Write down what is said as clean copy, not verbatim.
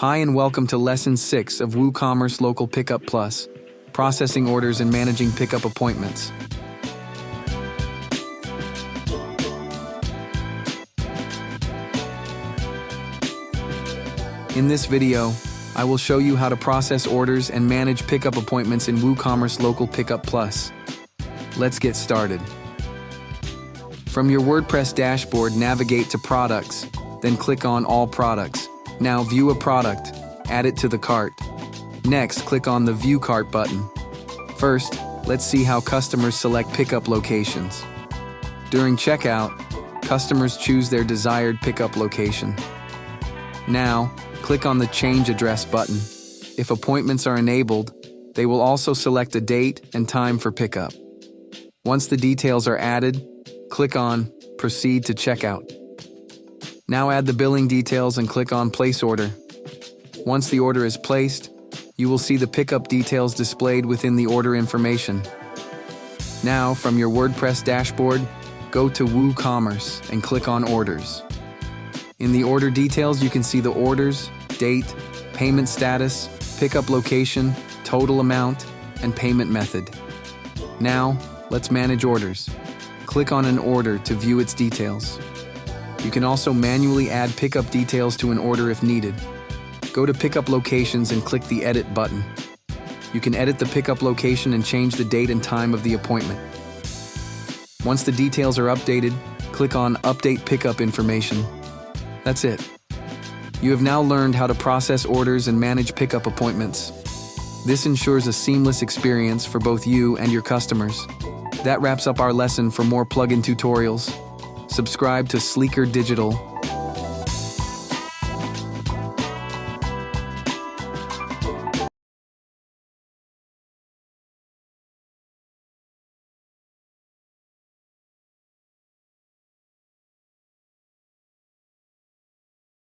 Hi and welcome to Lesson 6 of WooCommerce Local Pickup Plus, processing orders and managing pickup appointments. In this video, I will show you how to process orders and manage pickup appointments in WooCommerce Local Pickup Plus. Let's get started. From your WordPress dashboard, navigate to Products, then click on All Products. Now view a product, add it to the cart. Next, click on the View Cart button. First, let's see how customers select pickup locations. During checkout, customers choose their desired pickup location. Now, click on the Change Address button. If appointments are enabled, they will also select a date and time for pickup. Once the details are added, click on Proceed to Checkout. Now add the billing details and click on Place Order. Once the order is placed, you will see the pickup details displayed within the order information. Now, from your WordPress dashboard, go to WooCommerce and click on Orders. In the order details, you can see the orders, date, payment status, pickup location, total amount, and payment method. Now, let's manage orders. Click on an order to view its details. You can also manually add pickup details to an order if needed. Go to Pickup Locations and click the Edit button. You can edit the pickup location and change the date and time of the appointment. Once the details are updated, click on Update Pickup Information. That's it. You have now learned how to process orders and manage pickup appointments. This ensures a seamless experience for both you and your customers. That wraps up our lesson. For more plugin tutorials, subscribe to Sleekr Digital